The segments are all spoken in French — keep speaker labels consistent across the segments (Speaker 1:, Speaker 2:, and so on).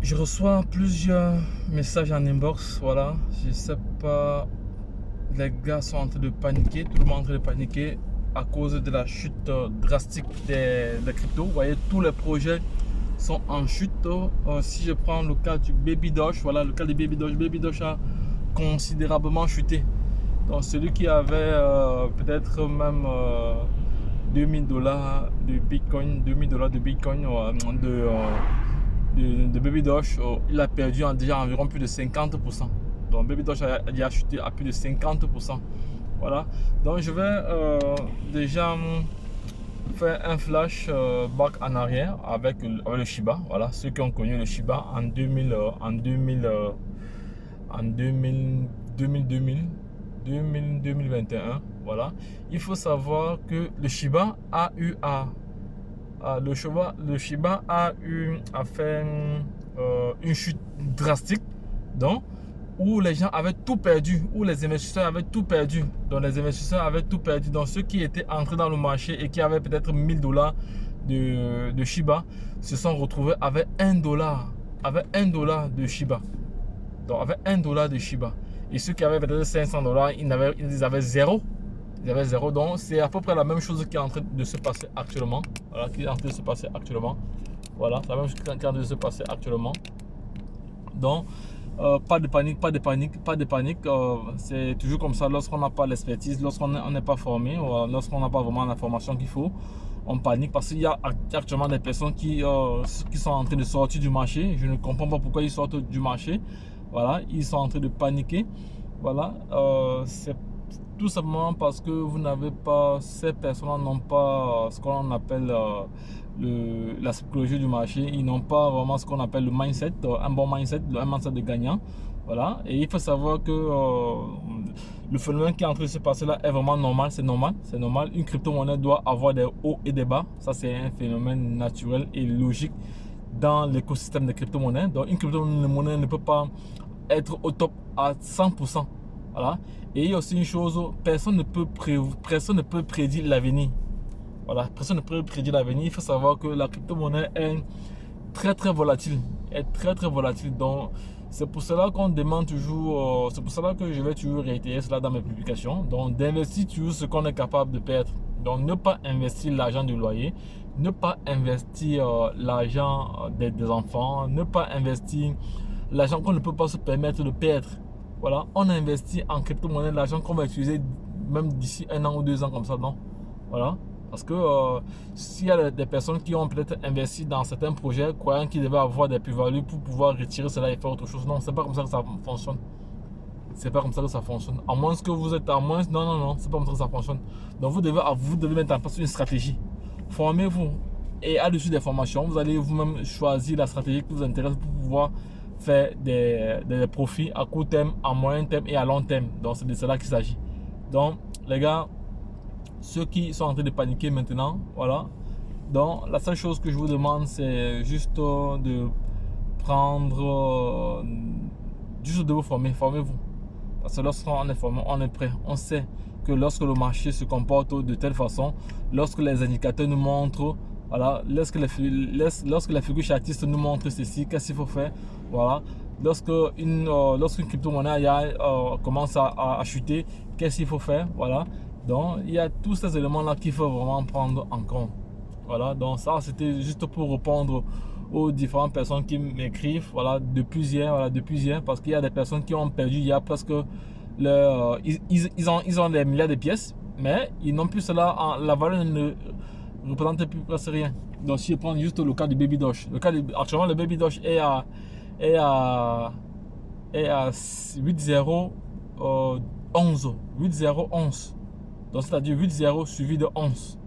Speaker 1: Je reçois plusieurs messages en inbox, voilà, je sais pas, les gars sont en train de paniquer, tout le monde est en train de paniquer à cause de la chute drastique des cryptos. Vous voyez, tous les projets sont en chute. Si je prends le cas du Baby Doge, voilà, le cas du Baby Doge a considérablement chuté. Donc celui qui avait peut-être même 2000 dollars de Bitcoin, 2000 dollars de Bitcoin, de Baby Doge, il a perdu déjà environ plus de 50%. Donc Baby Doge a déjà chuté à plus de 50%. Voilà. Donc je vais déjà faire un flash back en arrière avec le Shiba. Voilà, ceux qui ont connu le Shiba en 2021. Voilà. Il faut savoir que le Shiba a eu le Shiba a fait une chute drastique, donc où les gens avaient tout perdu, où les investisseurs avaient tout perdu. Donc les investisseurs avaient tout perdu. Donc ceux qui étaient entrés dans le marché et qui avaient peut-être 1000 dollars de Shiba se sont retrouvés avec 1 dollar, de Shiba. Donc avec 1 dollar de Shiba. Et ceux qui avaient peut-être 500 dollars, ils avaient zéro. Ils avaient zéro. Donc c'est à peu près la même chose qui est en train de se passer actuellement. Voilà, qui est en train de se passer actuellement. Voilà, c'est la même chose qui est en train de se passer actuellement. Donc pas de panique, pas de panique, pas de panique. C'est toujours comme ça lorsqu'on n'a pas l'expertise, lorsqu'on n'est pas formé, lorsqu'on n'a pas vraiment l'information qu'il faut. On panique parce qu'il y a actuellement des personnes qui sont en train de sortir du marché. Je ne comprends pas pourquoi ils sortent du marché. Voilà, ils sont en train de paniquer. Voilà, c'est tout simplement parce que vous n'avez pas, ces personnes n'ont pas ce qu'on appelle la psychologie du marché. Ils n'ont pas vraiment ce qu'on appelle le mindset, un bon mindset, un mindset de gagnant. Voilà, et il faut savoir que le phénomène qui est en train de se passer là est vraiment normal, c'est normal, c'est normal. Une crypto-monnaie doit avoir des hauts et des bas. Ça, c'est un phénomène naturel et logique dans l'écosystème des crypto-monnaies. Donc, une crypto-monnaie ne peut pas être au top à 100%. Voilà. Et il y a aussi une chose, personne ne peut prédire l'avenir. Voilà, personne ne peut prédire l'avenir. Il faut savoir que la crypto-monnaie est très volatile. Est très volatile. Donc, c'est pour cela qu'on demande toujours, c'est pour cela que je vais toujours réitérer cela dans mes publications. Donc, d'investir toujours ce qu'on est capable de perdre. Donc, ne pas investir l'argent du loyer, ne pas investir l'argent des enfants, ne pas investir l'argent qu'on ne peut pas se permettre de perdre. Voilà, on investit en crypto-monnaie l'argent qu'on va utiliser même d'ici 1 an ou 2 ans comme ça, non? Voilà, parce que s'il y a des personnes qui ont peut-être investi dans certains projets croyant qu'ils devaient avoir des plus-values pour pouvoir retirer cela et faire autre chose, non, c'est pas comme ça que ça fonctionne. C'est pas comme ça que ça fonctionne. À moins que vous êtes à moins, non, c'est pas comme ça que ça fonctionne. Donc vous devez mettre en place une stratégie. Formez-vous et à-dessus des formations, vous allez vous-même choisir la stratégie qui vous intéresse pour pouvoir faire des profits à court terme, à moyen terme et à long terme. Donc c'est de cela qu'il s'agit. Donc les gars, ceux qui sont en train de paniquer maintenant, voilà. Donc la seule chose que je vous demande, c'est juste de prendre, juste de vous former, formez-vous. Parce que lorsqu'on est formé, on est prêt. On sait que lorsque le marché se comporte de telle façon, lorsque les indicateurs nous montrent, voilà, lorsque les figures chartistes nous montrent ceci, qu'est-ce qu'il faut faire, voilà. Lorsqu'une crypto-monnaie commence à chuter, qu'est-ce qu'il faut faire, voilà. Donc il y a tous ces éléments-là qu'il faut vraiment prendre en compte. Voilà, donc ça c'était juste pour répondre aux différentes personnes qui m'écrivent, voilà, depuis hier, parce qu'il y a des personnes qui ont perdu il y a presque ils ont des milliards de pièces, mais ils n'ont plus cela, la valeur ne représente plus presque rien. Donc si je prends juste le cas du Baby Doge, actuellement le Baby Doge est à 8011, donc c'est-à-dire 80 suivi de 11.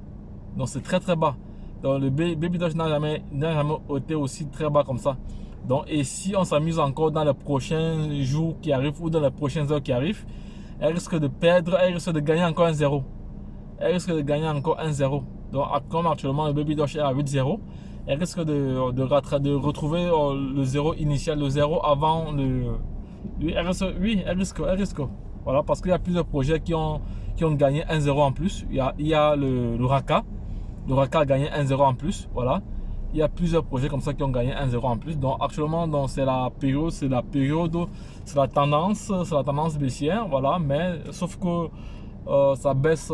Speaker 1: Donc c'est très bas. Donc le Baby Doge n'a jamais été aussi très bas comme ça. Donc et si on s'amuse encore dans les prochains jours qui arrivent ou dans les prochaines heures qui arrivent, elle risque de perdre, elle risque de gagner encore un zéro. Elle risque de gagner encore un zéro. Donc comme actuellement le Baby Doge est à 8,0, elle risque de retrouver le zéro initial, le zéro avant elle risque. Voilà, parce qu'il y a plusieurs projets qui ont gagné 1,0 en plus. Il y a le Raka. Le Raka a gagné 1,0 en plus. Voilà. Il y a plusieurs projets comme ça qui ont gagné 1-0 en plus. Donc actuellement, c'est la période, c'est la tendance baissière, voilà. Mais sauf que ça baisse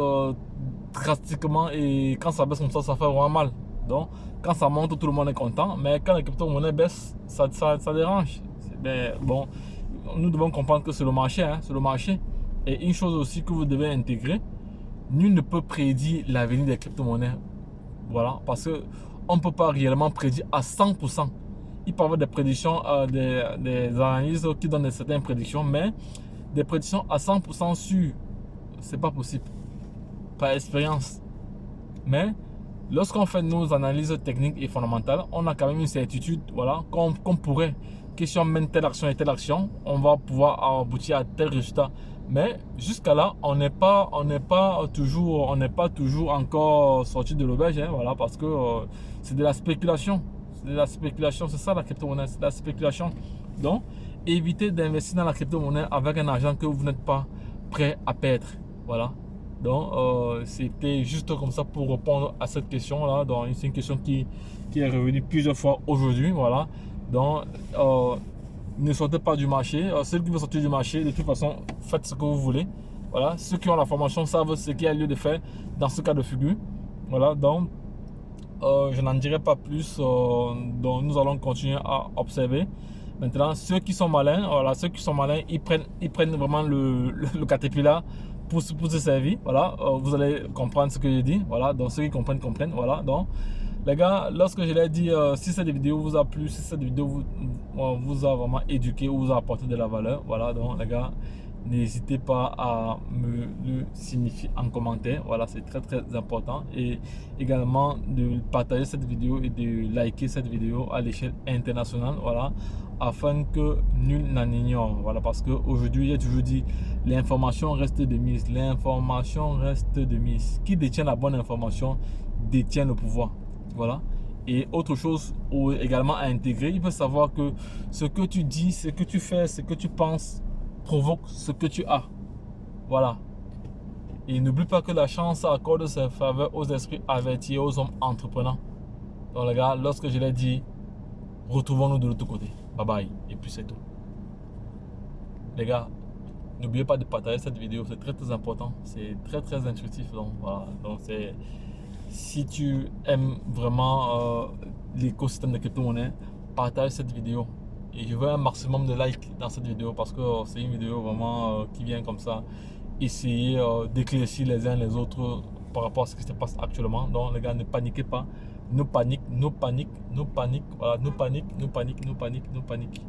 Speaker 1: drastiquement, et quand ça baisse comme ça fait vraiment mal. Donc quand ça monte, tout le monde est content, mais quand les crypto-monnaies baissent, ça dérange. Mais bon, nous devons comprendre que c'est le marché, hein, c'est le marché. Et une chose aussi que vous devez intégrer, nul ne peut prédire l'avenir des crypto-monnaies. Voilà, parce qu'on ne peut pas réellement prédire à 100%. Il peut y avoir des prédictions, des analyses qui donnent certaines prédictions, mais des prédictions à 100% sûres, c'est pas possible, par expérience. Mais lorsqu'on fait nos analyses techniques et fondamentales, on a quand même une certitude, voilà, qu'on pourrait, que si on mène telle action et telle action, on va pouvoir aboutir à tel résultat. Mais jusqu'à là, on n'est pas toujours encore sorti de l'auberge, hein, voilà, parce que c'est de la spéculation. C'est de la spéculation, c'est ça la crypto-monnaie, c'est de la spéculation. Donc, évitez d'investir dans la crypto-monnaie avec un argent que vous n'êtes pas prêt à perdre. Voilà. Donc, c'était juste comme ça pour répondre à cette question-là. Donc, c'est une question qui est revenue plusieurs fois aujourd'hui. Voilà. Donc, ne sortez pas du marché. Ceux qui veulent sortir du marché, de toute façon, faites ce que vous voulez. Voilà. Ceux qui ont la formation savent ce qu'il y a lieu de faire dans ce cas de figure. Voilà. Donc, je n'en dirai pas plus. Donc, nous allons continuer à observer. Maintenant, ceux qui sont malins, voilà, ceux qui sont malins, ils prennent vraiment le caterpillar pour se servir. Voilà, vous allez comprendre ce que je dis. Voilà, donc ceux qui comprennent, comprennent. Voilà, donc les gars, lorsque je l'ai dit, si cette vidéo vous a plu, si cette vidéo vous a vraiment éduqué ou vous a apporté de la valeur, voilà, donc les gars, n'hésitez pas à me le signifier en commentaire. Voilà, c'est très très important. Et également de partager cette vidéo et de liker cette vidéo à l'échelle internationale. Voilà, afin que nul n'en ignore. Voilà, parce qu'aujourd'hui, j'ai toujours dit, l'information reste de mise. L'information reste de mise. Qui détient la bonne information détient le pouvoir. Voilà. Et autre chose également à intégrer, il faut savoir que ce que tu dis, ce que tu fais, ce que tu penses provoque ce que tu as. Voilà. Et n'oublie pas que la chance accorde ses faveurs aux esprits avertis et aux hommes entreprenants. Donc les gars, lorsque je l'ai dit, retrouvons-nous de l'autre côté. Bye bye. Et puis c'est tout. Les gars, n'oubliez pas de partager cette vidéo. C'est très très important. C'est très très intuitif. Donc voilà. Donc c'est... Si tu aimes vraiment l'écosystème de crypto-monnaie, partage cette vidéo. Et je veux un maximum de likes dans cette vidéo parce que c'est une vidéo vraiment qui vient comme ça essayer d'éclaircir les uns les autres par rapport à ce qui se passe actuellement. Donc les gars, ne paniquez pas. No panique, no panique, no panique. Voilà, no panique, no panique, no panique, no panique.